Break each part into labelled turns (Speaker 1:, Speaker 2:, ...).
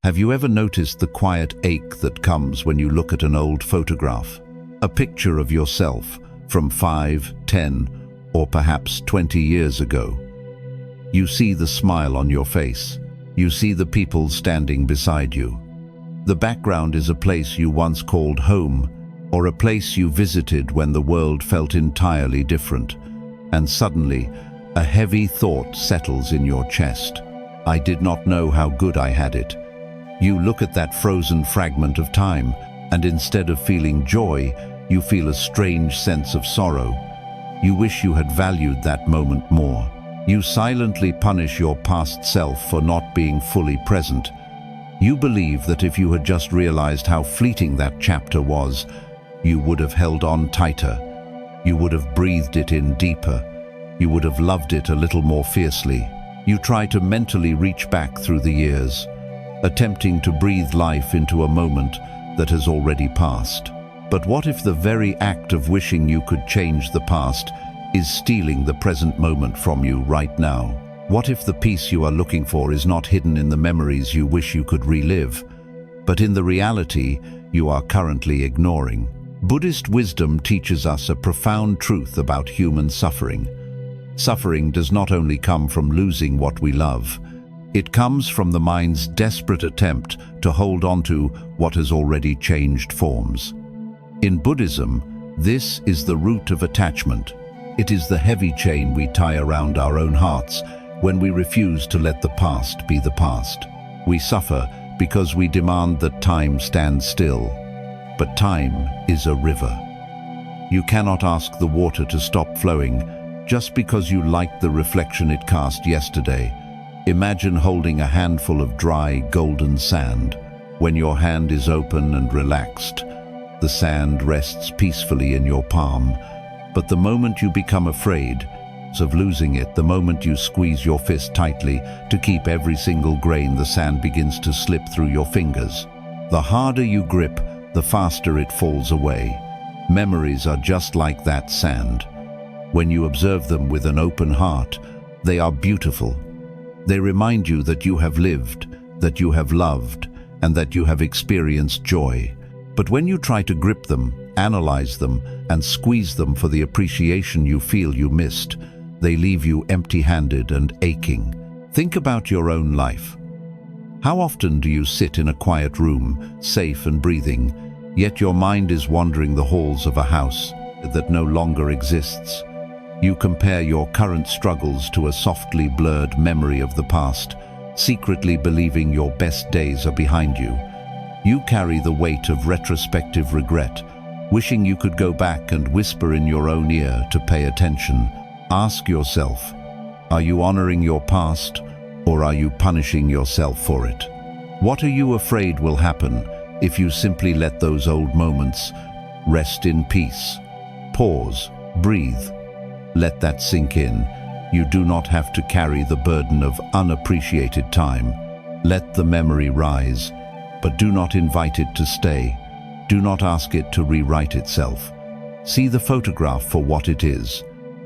Speaker 1: Have you ever noticed the quiet ache that comes when you look at an old photograph? A picture of yourself from 5, 10, or perhaps 20 years ago. You see the smile on your face. You see the people standing beside you. The background is a place you once called home, or a place you visited when the world felt entirely different. And suddenly, a heavy thought settles in your chest. I did not know how good I had it. You look at that frozen fragment of time, and instead of feeling joy, you feel a strange sense of sorrow. You wish you had valued that moment more. You silently punish your past self for not being fully present. You believe that if you had just realized how fleeting that chapter was, you would have held on tighter. You would have breathed it in deeper. You would have loved it a little more fiercely. You try to mentally reach back through the years, attempting to breathe life into a moment that has already passed. But what if the very act of wishing you could change the past is stealing the present moment from you right now? What if the peace you are looking for is not hidden in the memories you wish you could relive, but in the reality you are currently ignoring? Buddhist wisdom teaches us a profound truth about human suffering. Suffering does not only come from losing what we love. It comes from the mind's desperate attempt to hold on to what has already changed forms. In Buddhism, this is the root of attachment. It is the heavy chain we tie around our own hearts when we refuse to let the past be the past. We suffer because we demand that time stand still. But time is a river. You cannot ask the water to stop flowing just because you liked the reflection it cast yesterday. Imagine holding a handful of dry, golden sand. When your hand is open and relaxed, the sand rests peacefully in your palm. But the moment you become afraid of losing it, the moment you squeeze your fist tightly to keep every single grain, the sand begins to slip through your fingers. The harder you grip, the faster it falls away. Memories are just like that sand. When you observe them with an open heart, they are beautiful. They remind you that you have lived, that you have loved, and that you have experienced joy. But when you try to grip them, analyze them, and squeeze them for the appreciation you feel you missed, they leave you empty-handed and aching. Think about your own life. How often do you sit in a quiet room, safe and breathing, yet your mind is wandering the halls of a house that no longer exists? You compare your current struggles to a softly blurred memory of the past, secretly believing your best days are behind you. You carry the weight of retrospective regret, wishing you could go back and whisper in your own ear to pay attention. Ask yourself, are you honoring your past, or are you punishing yourself for it? What are you afraid will happen if you simply let those old moments rest in peace? Pause, breathe. Let that sink in. You do not have to carry the burden of unappreciated time. Let the memory rise, but do not invite it to stay. Do not ask it to rewrite itself. See the photograph for what it is,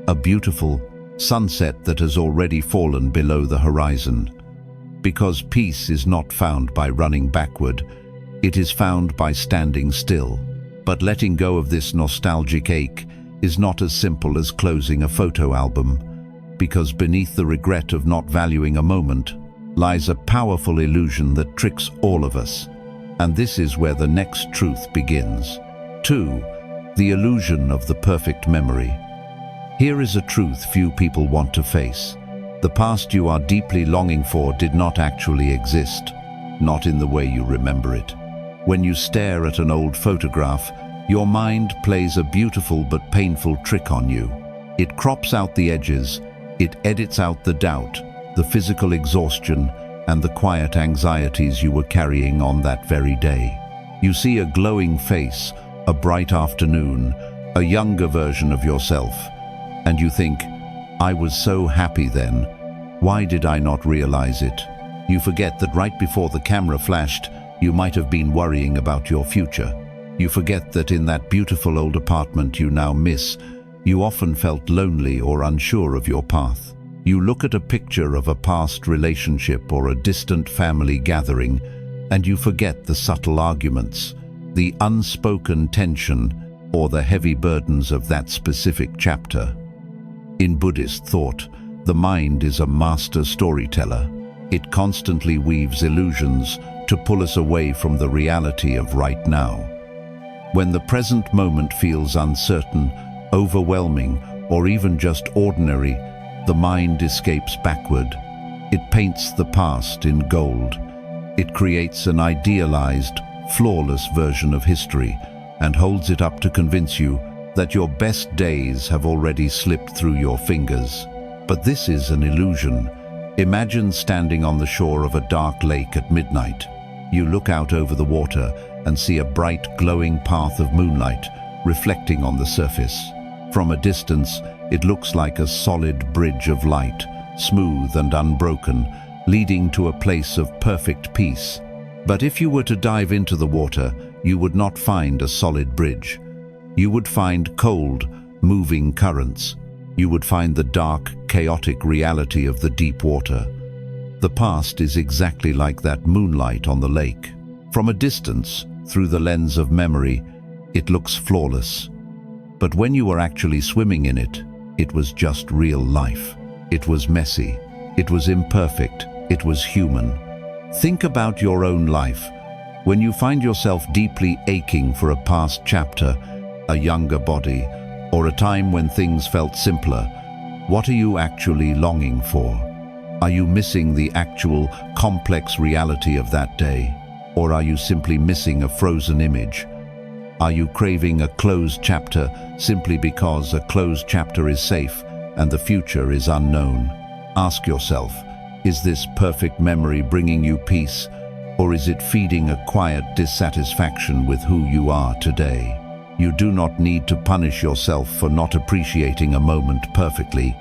Speaker 1: a beautiful sunset that has already fallen below the horizon. Because peace is not found by running backward, it is found by standing still. But letting go of this nostalgic ache is not as simple as closing a photo album, because beneath the regret of not valuing a moment lies a powerful illusion that tricks all of us. And this is where the next truth begins. 2. The illusion of the perfect memory. Here is a truth few people want to face. The past you are deeply longing for did not actually exist, not in the way you remember it. When you stare at an old photograph, your mind plays a beautiful but painful trick on you. It crops out the edges, it edits out the doubt, the physical exhaustion, and the quiet anxieties you were carrying on that very day. You see a glowing face, a bright afternoon, a younger version of yourself, and you think, I was so happy then. Why did I not realize it? You forget that right before the camera flashed, you might have been worrying about your future. You forget that in that beautiful old apartment you now miss, you often felt lonely or unsure of your path. You look at a picture of a past relationship or a distant family gathering, and you forget the subtle arguments, the unspoken tension, or the heavy burdens of that specific chapter. In Buddhist thought, the mind is a master storyteller. It constantly weaves illusions to pull us away from the reality of right now. When the present moment feels uncertain, overwhelming, or even just ordinary, the mind escapes backward. It paints the past in gold. It creates an idealized, flawless version of history and holds it up to convince you that your best days have already slipped through your fingers. But this is an illusion. Imagine standing on the shore of a dark lake at midnight. You look out over the water and see a bright, glowing path of moonlight reflecting on the surface. From a distance, it looks like a solid bridge of light, smooth and unbroken, leading to a place of perfect peace. But if you were to dive into the water, you would not find a solid bridge. You would find cold, moving currents. You would find the dark, chaotic reality of the deep water. The past is exactly like that moonlight on the lake. From a distance, through the lens of memory, it looks flawless. But when you were actually swimming in it, it was just real life. It was messy. It was imperfect. It was human. Think about your own life. When you find yourself deeply aching for a past chapter, a younger body, or a time when things felt simpler, what are you actually longing for? Are you missing the actual, complex reality of that day? Or are you simply missing a frozen image? Are you craving a closed chapter simply because a closed chapter is safe and the future is unknown? Ask yourself, is this perfect memory bringing you peace, or is it feeding a quiet dissatisfaction with who you are today? You do not need to punish yourself for not appreciating a moment perfectly.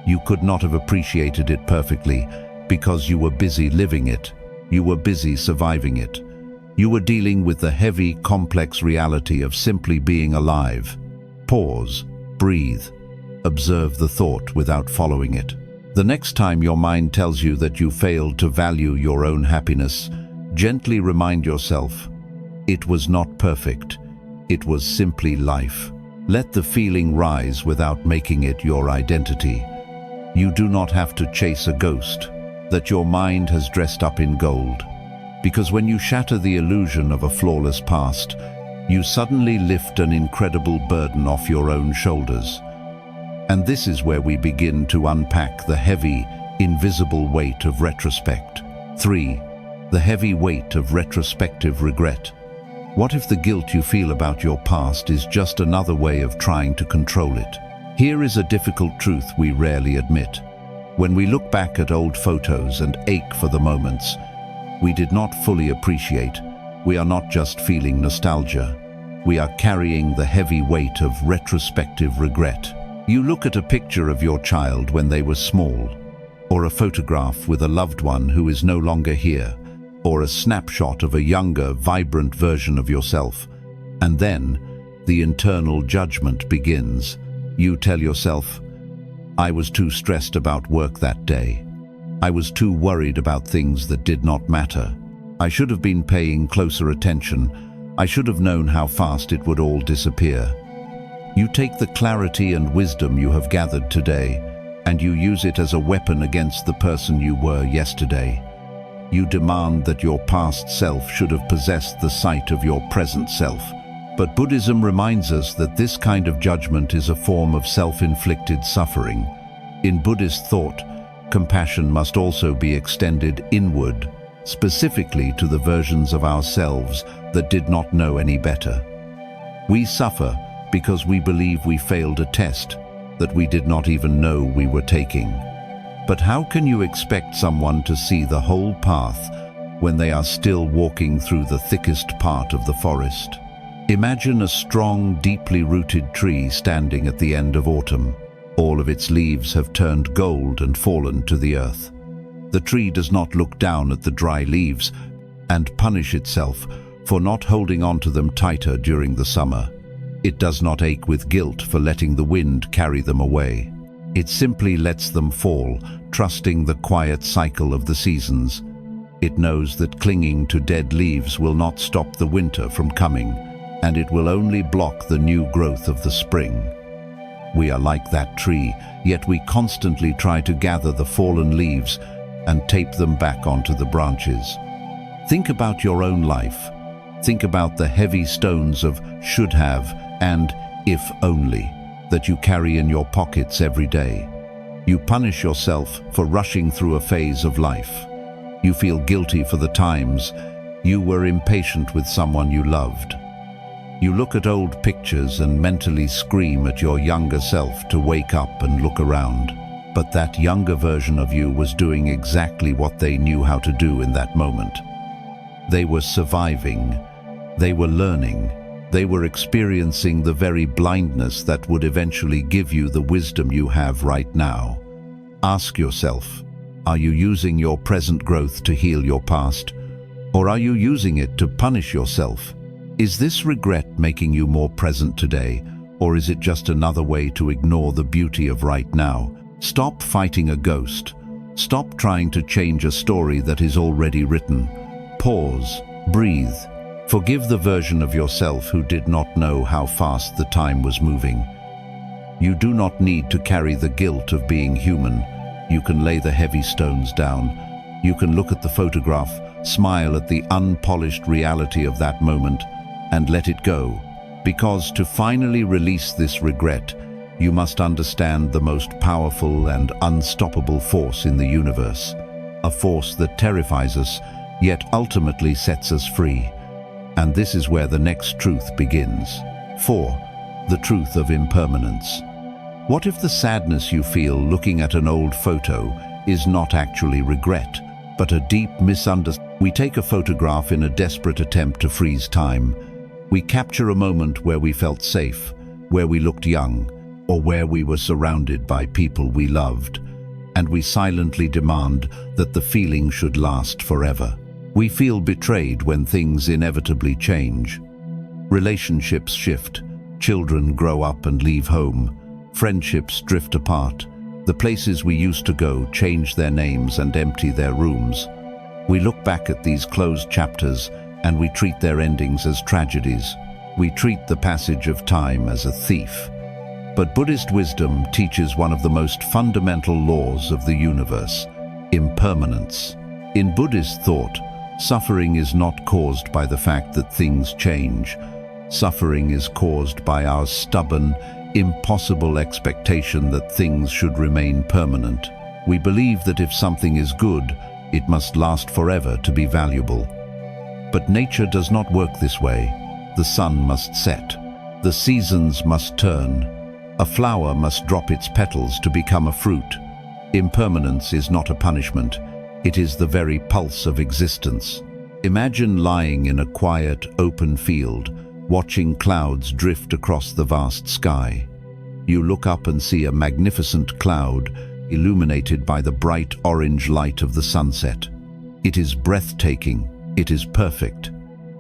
Speaker 1: You could not have appreciated it perfectly because you were busy living it. You were busy surviving it. You were dealing with the heavy, complex reality of simply being alive. Pause, breathe, observe the thought without following it. The next time your mind tells you that you failed to value your own happiness, gently remind yourself, it was not perfect. It was simply life. Let the feeling rise without making it your identity. You do not have to chase a ghost that your mind has dressed up in gold. Because when you shatter the illusion of a flawless past, you suddenly lift an incredible burden off your own shoulders. And this is where we begin to unpack the heavy, invisible weight of retrospect. 3. The heavy weight of retrospective regret. What if the guilt you feel about your past is just another way of trying to control it? Here is a difficult truth we rarely admit. When we look back at old photos and ache for the moments we did not fully appreciate, we are not just feeling nostalgia. We are carrying the heavy weight of retrospective regret. You look at a picture of your child when they were small, or a photograph with a loved one who is no longer here, or a snapshot of a younger, vibrant version of yourself, and then the internal judgment begins. You tell yourself, I was too stressed about work that day. I was too worried about things that did not matter. I should have been paying closer attention. I should have known how fast it would all disappear. You take the clarity and wisdom you have gathered today, and you use it as a weapon against the person you were yesterday. You demand that your past self should have possessed the sight of your present self. But Buddhism reminds us that this kind of judgment is a form of self-inflicted suffering. In Buddhist thought, compassion must also be extended inward, specifically to the versions of ourselves that did not know any better. We suffer because we believe we failed a test that we did not even know we were taking. But how can you expect someone to see the whole path when they are still walking through the thickest part of the forest? Imagine a strong, deeply rooted tree standing at the end of autumn. All of its leaves have turned gold and fallen to the earth. The tree does not look down at the dry leaves and punish itself for not holding on to them tighter during the summer. It does not ache with guilt for letting the wind carry them away. It simply lets them fall, trusting the quiet cycle of the seasons. It knows that clinging to dead leaves will not stop the winter from coming, and it will only block the new growth of the spring. We are like that tree, yet we constantly try to gather the fallen leaves and tape them back onto the branches. Think about your own life. Think about the heavy stones of should have and if only that you carry in your pockets every day. You punish yourself for rushing through a phase of life. You feel guilty for the times you were impatient with someone you loved. You look at old pictures and mentally scream at your younger self to wake up and look around. But that younger version of you was doing exactly what they knew how to do in that moment. They were surviving. They were learning. They were experiencing the very blindness that would eventually give you the wisdom you have right now. Ask yourself, are you using your present growth to heal your past? Or are you using it to punish yourself? Is this regret making you more present today? Or is it just another way to ignore the beauty of right now? Stop fighting a ghost. Stop trying to change a story that is already written. Pause, breathe. Forgive the version of yourself who did not know how fast the time was moving. You do not need to carry the guilt of being human. You can lay the heavy stones down. You can look at the photograph, smile at the unpolished reality of that moment, and let it go. Because to finally release this regret, you must understand the most powerful and unstoppable force in the universe. A force that terrifies us, yet ultimately sets us free. And this is where the next truth begins. 4. The truth of impermanence. What if the sadness you feel looking at an old photo is not actually regret, but a deep misunderstanding? We take a photograph in a desperate attempt to freeze time. We capture a moment where we felt safe, where we looked young, or where we were surrounded by people we loved, and we silently demand that the feeling should last forever. We feel betrayed when things inevitably change. Relationships shift, children grow up and leave home, friendships drift apart. The places we used to go change their names and empty their rooms. We look back at these closed chapters and we treat their endings as tragedies. We treat the passage of time as a thief. But Buddhist wisdom teaches one of the most fundamental laws of the universe: impermanence. In Buddhist thought, suffering is not caused by the fact that things change. Suffering is caused by our stubborn, impossible expectation that things should remain permanent. We believe that if something is good, it must last forever to be valuable. But nature does not work this way. The sun must set. The seasons must turn. A flower must drop its petals to become a fruit. Impermanence is not a punishment. It is the very pulse of existence. Imagine lying in a quiet, open field, watching clouds drift across the vast sky. You look up and see a magnificent cloud illuminated by the bright orange light of the sunset. It is breathtaking. It is perfect.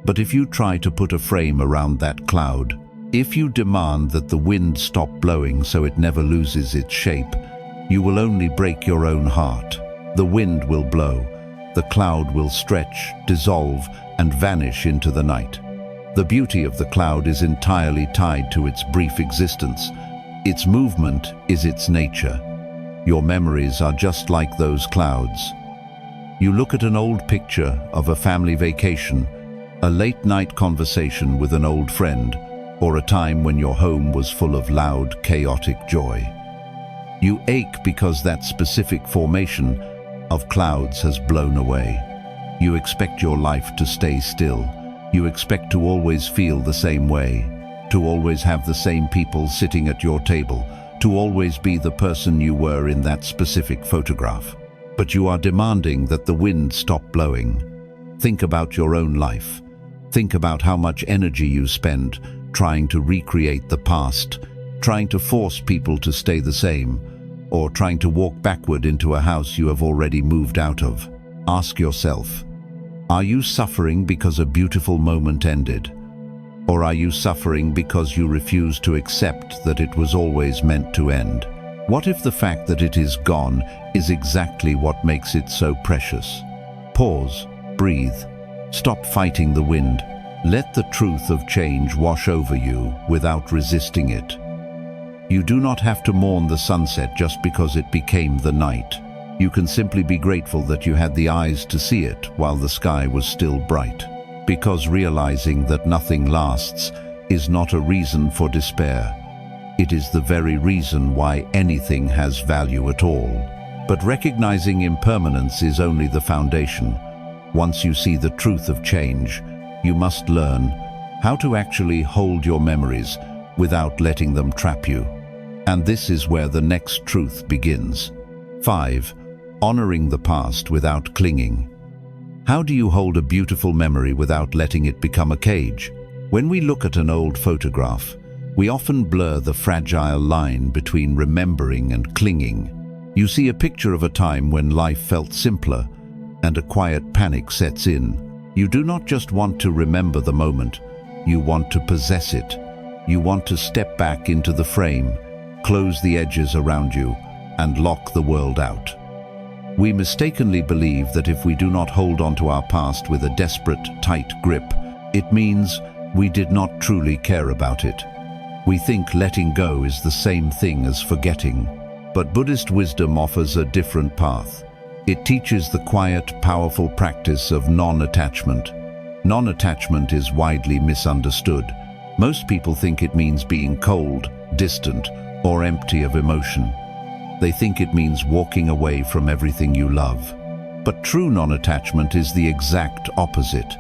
Speaker 1: But if you try to put a frame around that cloud, if you demand that the wind stop blowing so it never loses its shape, you will only break your own heart. The wind will blow. The cloud will stretch, dissolve, and vanish into the night. The beauty of the cloud is entirely tied to its brief existence. Its movement is its nature. Your memories are just like those clouds. You look at an old picture of a family vacation, a late-night conversation with an old friend, or a time when your home was full of loud, chaotic joy. You ache because that specific formation of clouds has blown away. You expect your life to stay still. You expect to always feel the same way, to always have the same people sitting at your table, to always be the person you were in that specific photograph. But you are demanding that the wind stop blowing. Think about your own life. Think about how much energy you spend trying to recreate the past, trying to force people to stay the same, or trying to walk backward into a house you have already moved out of. Ask yourself, are you suffering because a beautiful moment ended? Or are you suffering because you refuse to accept that it was always meant to end? What if the fact that it is gone is exactly what makes it so precious? Pause, breathe. Stop fighting the wind. Let the truth of change wash over you without resisting it. You do not have to mourn the sunset just because it became the night. You can simply be grateful that you had the eyes to see it while the sky was still bright. Because realizing that nothing lasts is not a reason for despair. It is the very reason why anything has value at all. But recognizing impermanence is only the foundation. Once you see the truth of change, you must learn how to actually hold your memories without letting them trap you. And this is where the next truth begins. 5. Honoring the past without clinging. How do you hold a beautiful memory without letting it become a cage? When we look at an old photograph, we often blur the fragile line between remembering and clinging. You see a picture of a time when life felt simpler, and a quiet panic sets in. You do not just want to remember the moment, you want to possess it. You want to step back into the frame, close the edges around you, and lock the world out. We mistakenly believe that if we do not hold on to our past with a desperate, tight grip, it means we did not truly care about it. We think letting go is the same thing as forgetting. But Buddhist wisdom offers a different path. It teaches the quiet, powerful practice of non-attachment. Non-attachment is widely misunderstood. Most people think it means being cold, distant, or empty of emotion. They think it means walking away from everything you love. But true non-attachment is the exact opposite.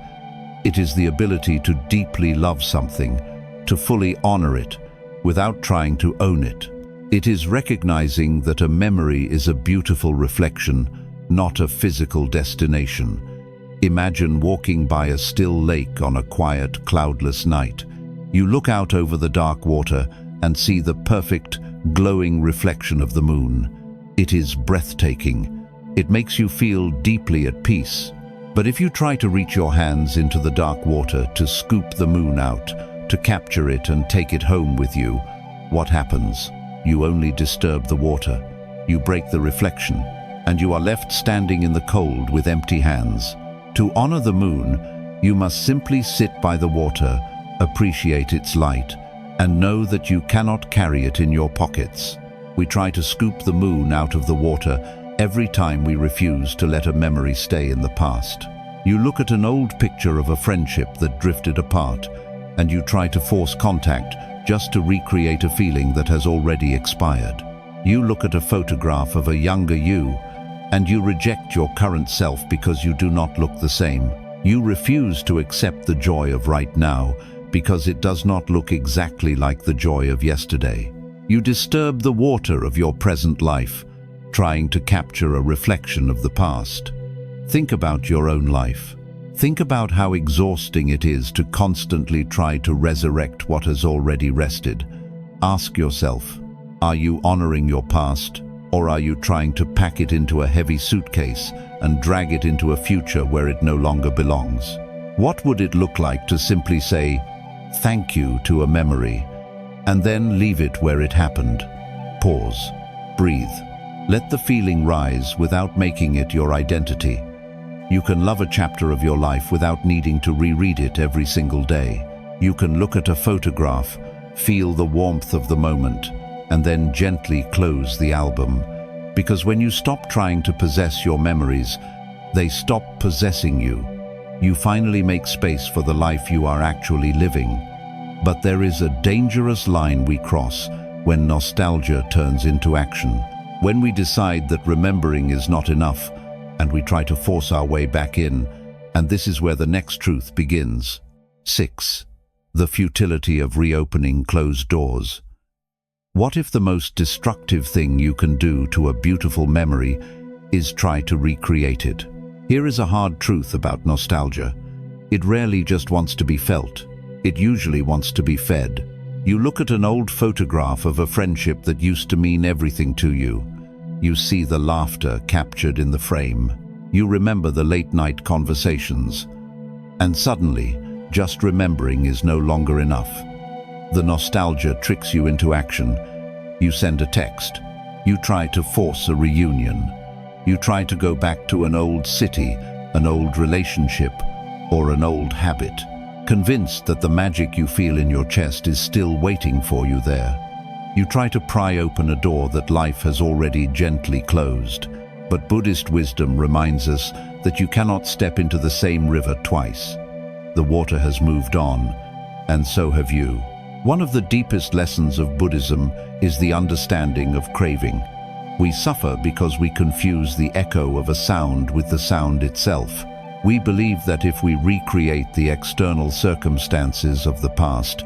Speaker 1: It is the ability to deeply love something, to fully honor it, without trying to own it. It is recognizing that a memory is a beautiful reflection, not a physical destination. Imagine walking by a still lake on a quiet, cloudless night. You look out over the dark water and see the perfect, glowing reflection of the moon. It is breathtaking. It makes you feel deeply at peace. But if you try to reach your hands into the dark water to scoop the moon out, to capture it and take it home with you, what happens? You only disturb the water. You break the reflection, and you are left standing in the cold with empty hands. To honor the moon, you must simply sit by the water, appreciate its light, and know that you cannot carry it in your pockets. We try to scoop the moon out of the water every time we refuse to let a memory stay in the past. You look at an old picture of a friendship that drifted apart, and you try to force contact just to recreate a feeling that has already expired. You look at a photograph of a younger you, and you reject your current self because you do not look the same. You refuse to accept the joy of right now because it does not look exactly like the joy of yesterday. You disturb the water of your present life, trying to capture a reflection of the past. Think about your own life. Think about how exhausting it is to constantly try to resurrect what has already rested. Ask yourself, are you honoring your past, or are you trying to pack it into a heavy suitcase and drag it into a future where it no longer belongs? What would it look like to simply say, "Thank you" to a memory, and then leave it where it happened? Pause. Breathe. Let the feeling rise without making it your identity. You can love a chapter of your life without needing to reread it every single day. You can look at a photograph, feel the warmth of the moment, and then gently close the album. Because when you stop trying to possess your memories, they stop possessing you. You finally make space for the life you are actually living. But there is a dangerous line we cross when nostalgia turns into action. When we decide that remembering is not enough, and we try to force our way back in, and this is where the next truth begins. 6. The futility of reopening closed doors. What if the most destructive thing you can do to a beautiful memory is try to recreate it? Here is a hard truth about nostalgia. It rarely just wants to be felt. It usually wants to be fed. You look at an old photograph of a friendship that used to mean everything to you. You see the laughter captured in the frame. You remember the late-night conversations. And suddenly, just remembering is no longer enough. The nostalgia tricks you into action. You send a text. You try to force a reunion. You try to go back to an old city an old relationship, or an old habit, convinced that the magic you feel in your chest is still waiting for you there. You try to pry open a door that life has already gently closed, but Buddhist wisdom reminds us that you cannot step into the same river twice. The water has moved on, and so have you. One of the deepest lessons of Buddhism is the understanding of craving. We suffer because we confuse the echo of a sound with the sound itself. We believe that if we recreate the external circumstances of the past,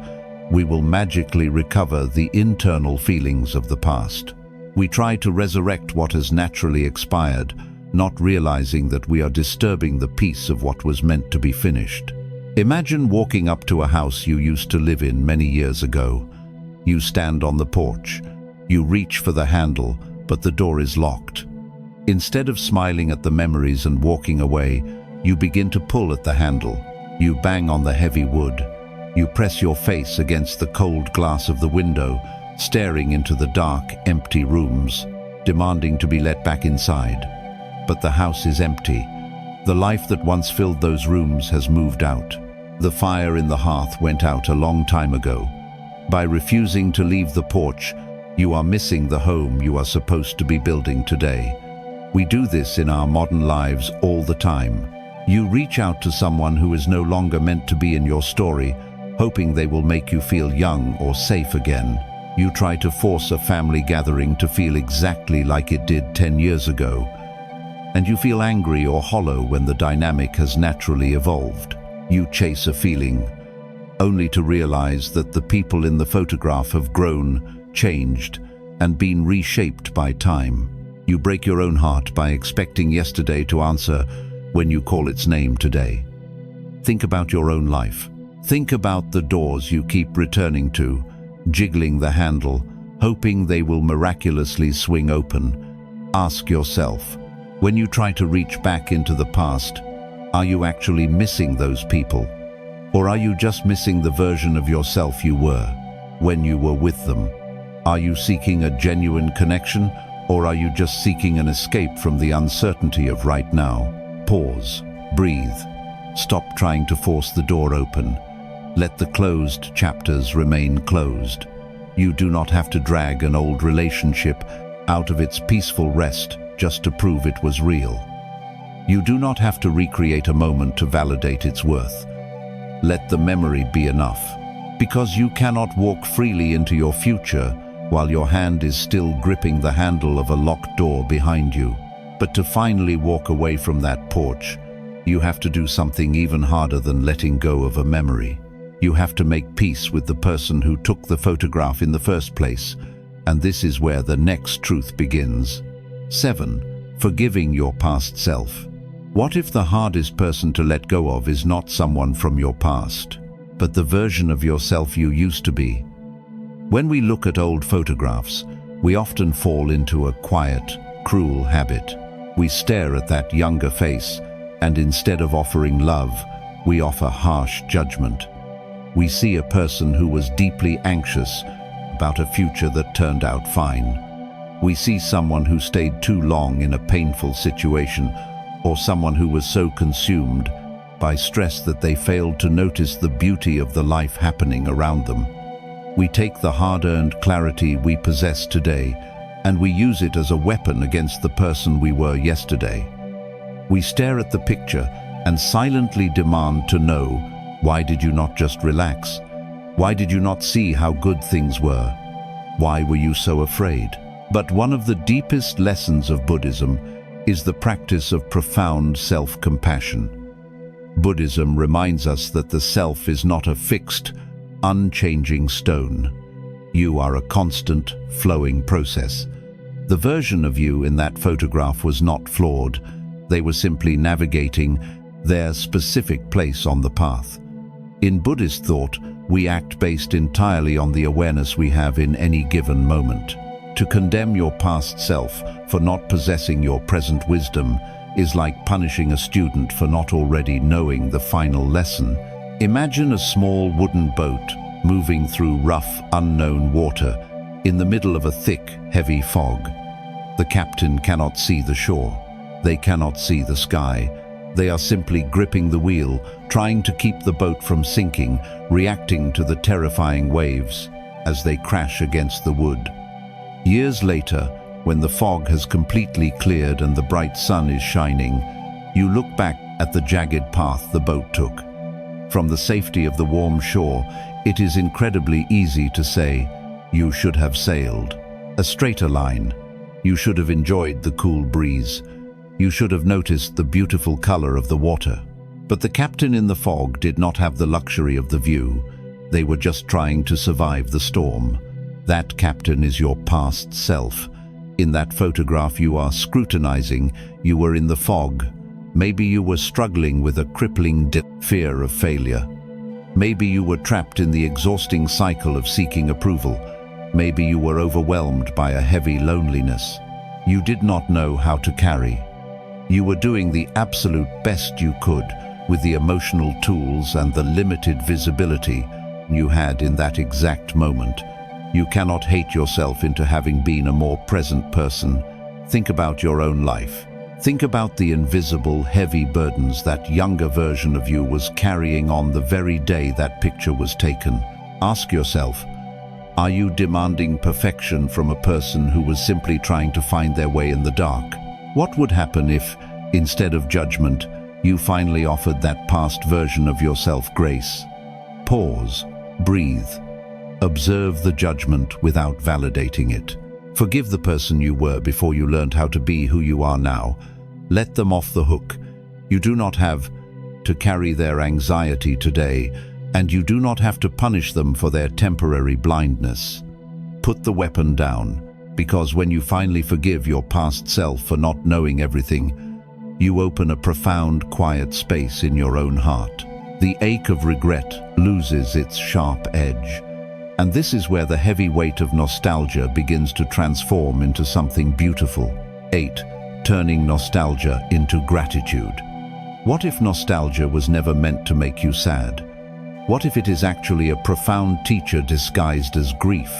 Speaker 1: we will magically recover the internal feelings of the past. We try to resurrect what has naturally expired, not realizing that we are disturbing the peace of what was meant to be finished. Imagine walking up to a house you used to live in many years ago. You stand on the porch. You reach for the handle, but the door is locked. Instead of smiling at the memories and walking away, you begin to pull at the handle. You bang on the heavy wood. You press your face against the cold glass of the window, staring into the dark, empty rooms, demanding to be let back inside. But the house is empty. The life that once filled those rooms has moved out. The fire in the hearth went out a long time ago. By refusing to leave the porch, you are missing the home you are supposed to be building today. We do this in our modern lives all the time. You reach out to someone who is no longer meant to be in your story, hoping they will make you feel young or safe again. You try to force a family gathering to feel exactly like it did 10 years ago. And you feel angry or hollow when the dynamic has naturally evolved. You chase a feeling, only to realize that the people in the photograph have grown, changed, and been reshaped by time. You break your own heart by expecting yesterday to answer when you call its name today. Think about your own life. Think about the doors you keep returning to, jiggling the handle, hoping they will miraculously swing open. Ask yourself, when you try to reach back into the past, are you actually missing those people? Or are you just missing the version of yourself you were when you were with them? Are you seeking a genuine connection, or are you just seeking an escape from the uncertainty of right now? Pause, breathe, stop trying to force the door open. Let the closed chapters remain closed. You do not have to drag an old relationship out of its peaceful rest just to prove it was real. You do not have to recreate a moment to validate its worth. Let the memory be enough, because you cannot walk freely into your future while your hand is still gripping the handle of a locked door behind you. But to finally walk away from that porch, you have to do something even harder than letting go of a memory. You have to make peace with the person who took the photograph in the first place, and this is where the next truth begins. 7. Forgiving your past self. What if the hardest person to let go of is not someone from your past, but the version of yourself you used to be? When we look at old photographs, we often fall into a quiet, cruel habit. We stare at that younger face, and instead of offering love, we offer harsh judgment. We see a person who was deeply anxious about a future that turned out fine. We see someone who stayed too long in a painful situation, or someone who was so consumed by stress that they failed to notice the beauty of the life happening around them. We take the hard-earned clarity we possess today, and we use it as a weapon against the person we were yesterday. We stare at the picture and silently demand to know, why did you not just relax? Why did you not see how good things were? Why were you so afraid? But one of the deepest lessons of Buddhism is the practice of profound self-compassion. Buddhism reminds us that the self is not a fixed, unchanging stone. You are a constant, flowing process. The version of you in that photograph was not flawed. They were simply navigating their specific place on the path. In Buddhist thought, we act based entirely on the awareness we have in any given moment. To condemn your past self for not possessing your present wisdom is like punishing a student for not already knowing the final lesson. Imagine a small wooden boat moving through rough, unknown water in the middle of a thick, heavy fog. The captain cannot see the shore. They cannot see the sky, They are simply gripping the wheel, trying to keep the boat from sinking, reacting to the terrifying waves as they crash against the wood. Years later, when the fog has completely cleared and the bright sun is shining, you look back at the jagged path the boat took. From the safety of the warm shore, it is incredibly easy to say, you should have sailed a straighter line. You should have enjoyed the cool breeze. You should have noticed the beautiful color of the water. But the captain in the fog did not have the luxury of the view. They were just trying to survive the storm. That captain is your past self. In that photograph you are scrutinizing, you were in the fog. Maybe you were struggling with a crippling fear of failure. Maybe you were trapped in the exhausting cycle of seeking approval. Maybe you were overwhelmed by a heavy loneliness. You did not know how to carry. You were doing the absolute best you could with the emotional tools and the limited visibility you had in that exact moment. You cannot hate yourself into having been a more present person. Think about your own life. Think about the invisible, heavy burdens that younger version of you was carrying on the very day that picture was taken. Ask yourself, are you demanding perfection from a person who was simply trying to find their way in the dark? What would happen if, instead of judgment, you finally offered that past version of yourself grace? Pause, breathe, observe the judgment without validating it. Forgive the person you were before you learned how to be who you are now. Let them off the hook. You do not have to carry their anxiety today, and you do not have to punish them for their temporary blindness. Put the weapon down, because when you finally forgive your past self for not knowing everything, you open a profound, quiet space in your own heart. The ache of regret loses its sharp edge. And this is where the heavy weight of nostalgia begins to transform into something beautiful. 8. Turning nostalgia into gratitude. What if nostalgia was never meant to make you sad? What if it is actually a profound teacher disguised as grief?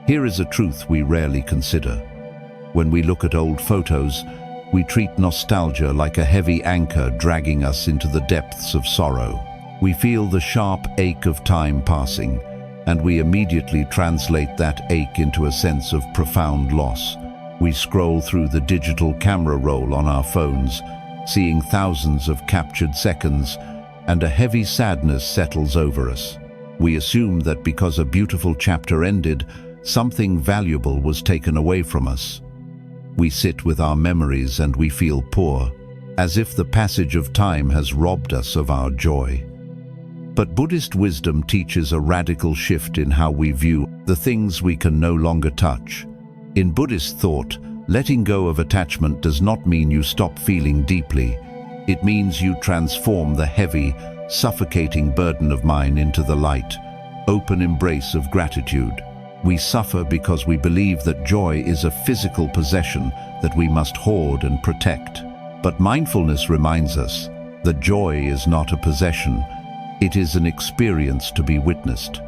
Speaker 1: Here is a truth we rarely consider. When we look at old photos, we treat nostalgia like a heavy anchor dragging us into the depths of sorrow. We feel the sharp ache of time passing, and we immediately translate that ache into a sense of profound loss. We scroll through the digital camera roll on our phones, seeing thousands of captured seconds, and a heavy sadness settles over us. We assume that because a beautiful chapter ended, something valuable was taken away from us. We sit with our memories and we feel poor, as if the passage of time has robbed us of our joy. But Buddhist wisdom teaches a radical shift in how we view the things we can no longer touch. In Buddhist thought, letting go of attachment does not mean you stop feeling deeply. It means you transform the heavy, suffocating burden of mind into the light, open embrace of gratitude. We suffer because we believe that joy is a physical possession that we must hoard and protect. But mindfulness reminds us that joy is not a possession. It is an experience to be witnessed.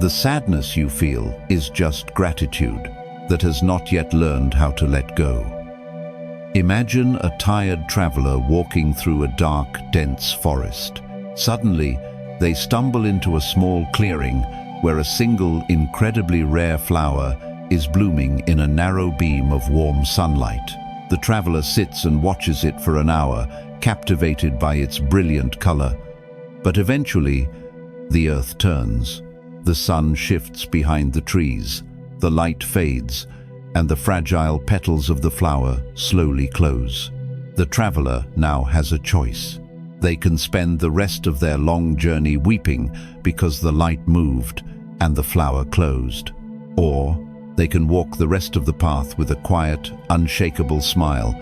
Speaker 1: The sadness you feel is just gratitude that has not yet learned how to let go. Imagine a tired traveler walking through a dark, dense forest. Suddenly, they stumble into a small clearing where a single, incredibly rare flower is blooming in a narrow beam of warm sunlight. The traveler sits and watches it for an hour, captivated by its brilliant color. But eventually, the earth turns. The sun shifts behind the trees, the light fades, and the fragile petals of the flower slowly close. The traveler now has a choice. They can spend the rest of their long journey weeping because the light moved and the flower closed. Or they can walk the rest of the path with a quiet, unshakable smile,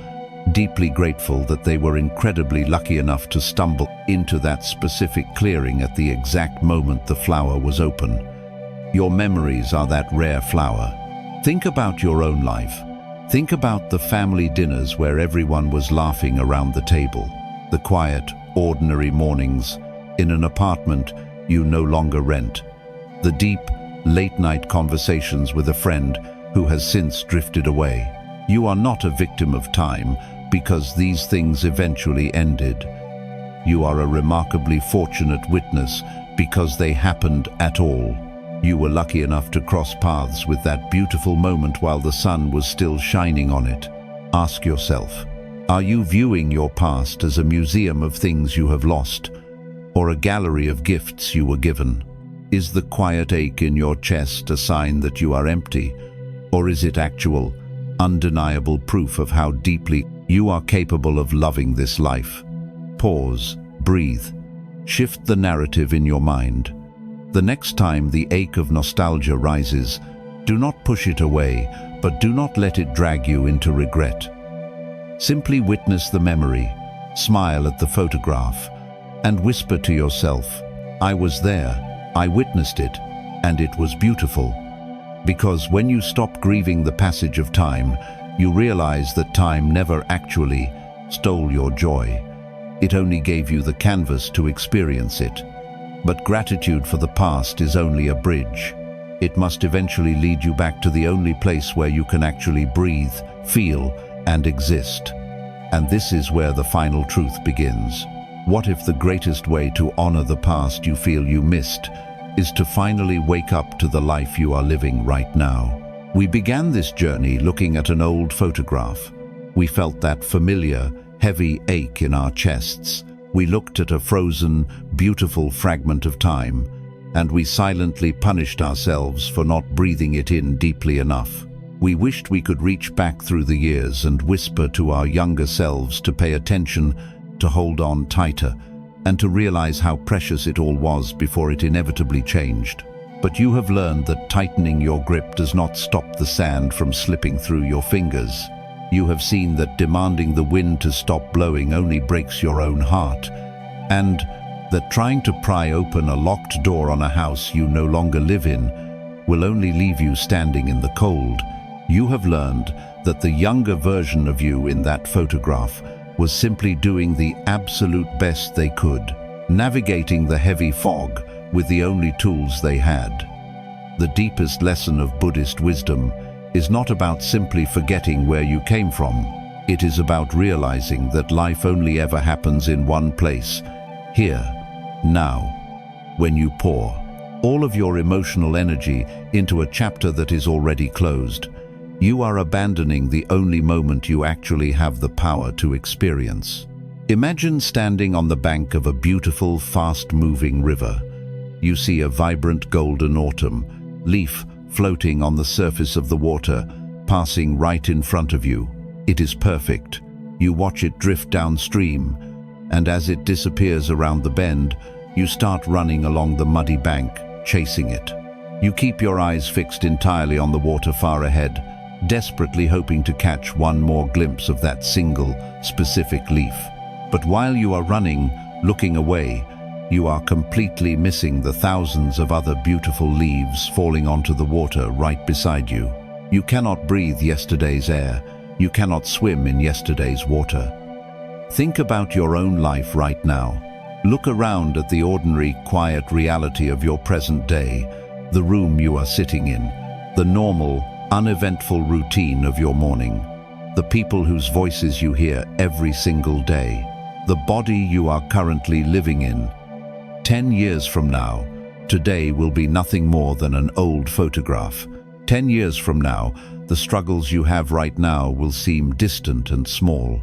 Speaker 1: deeply grateful that they were incredibly lucky enough to stumble into that specific clearing at the exact moment the flower was open. Your memories are that rare flower. Think about your own life. Think about the family dinners where everyone was laughing around the table, the quiet, ordinary mornings in an apartment you no longer rent, the deep, late-night conversations with a friend who has since drifted away. You are not a victim of time because these things eventually ended. You are a remarkably fortunate witness because they happened at all. You were lucky enough to cross paths with that beautiful moment while the sun was still shining on it. Ask yourself, are you viewing your past as a museum of things you have lost, or a gallery of gifts you were given? Is the quiet ache in your chest a sign that you are empty, or is it actual, undeniable proof of how deeply you are capable of loving this life? Pause, breathe, shift the narrative in your mind. The next time the ache of nostalgia rises, do not push it away, but do not let it drag you into regret. Simply witness the memory, smile at the photograph, and whisper to yourself, I was there, I witnessed it, and it was beautiful. Because when you stop grieving the passage of time, you realize that time never actually stole your joy. It only gave you the canvas to experience it. But gratitude for the past is only a bridge. It must eventually lead you back to the only place where you can actually breathe, feel, and exist. And this is where the final truth begins. What if the greatest way to honor the past you feel you missed is to finally wake up to the life you are living right now? We began this journey looking at an old photograph. We felt that familiar, heavy ache in our chests. We looked at a frozen, beautiful fragment of time, and we silently punished ourselves for not breathing it in deeply enough. We wished we could reach back through the years and whisper to our younger selves to pay attention, to hold on tighter, and to realize how precious it all was before it inevitably changed. But you have learned that tightening your grip does not stop the sand from slipping through your fingers. You have seen that demanding the wind to stop blowing only breaks your own heart, and that trying to pry open a locked door on a house you no longer live in will only leave you standing in the cold. You have learned that the younger version of you in that photograph was simply doing the absolute best they could, navigating the heavy fog with the only tools they had. The deepest lesson of Buddhist wisdom is not about simply forgetting where you came from. It is about realizing that life only ever happens in one place, here, now. When you pour all of your emotional energy into a chapter that is already closed, you are abandoning the only moment you actually have the power to experience. Imagine standing on the bank of a beautiful, fast-moving river. You see a vibrant golden autumn leaf floating on the surface of the water, passing right in front of you. It is perfect. You watch it drift downstream, and as it disappears around the bend, you start running along the muddy bank, chasing it. You keep your eyes fixed entirely on the water far ahead, desperately hoping to catch one more glimpse of that single, specific leaf. But while you are running, looking away, you are completely missing the thousands of other beautiful leaves falling onto the water right beside you. You cannot breathe yesterday's air. You cannot swim in yesterday's water. Think about your own life right now. Look around at the ordinary, quiet reality of your present day, the room you are sitting in, the normal, uneventful routine of your morning, the people whose voices you hear every single day, the body you are currently living in. 10 years from now, today will be nothing more than an old photograph. 10 years from now, the struggles you have right now will seem distant and small.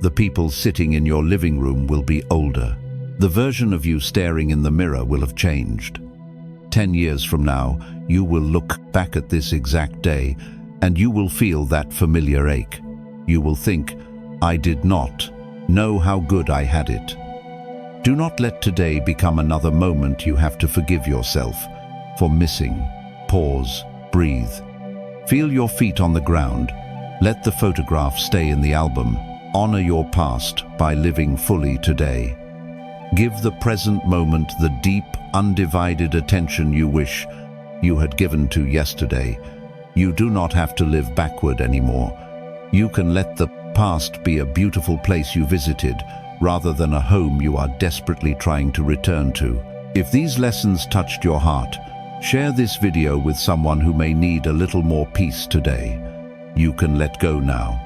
Speaker 1: The people sitting in your living room will be older. The version of you staring in the mirror will have changed. 10 years from now, you will look back at this exact day, and you will feel that familiar ache. You will think, I did not know how good I had it. Do not let today become another moment you have to forgive yourself for missing. Pause, breathe. Feel your feet on the ground. Let the photograph stay in the album. Honor your past by living fully today. Give the present moment the deep, undivided attention you wish you had given to yesterday. You do not have to live backward anymore. You can let the past be a beautiful place you visited, rather than a home you are desperately trying to return to. If these lessons touched your heart, share this video with someone who may need a little more peace today. You can let go now.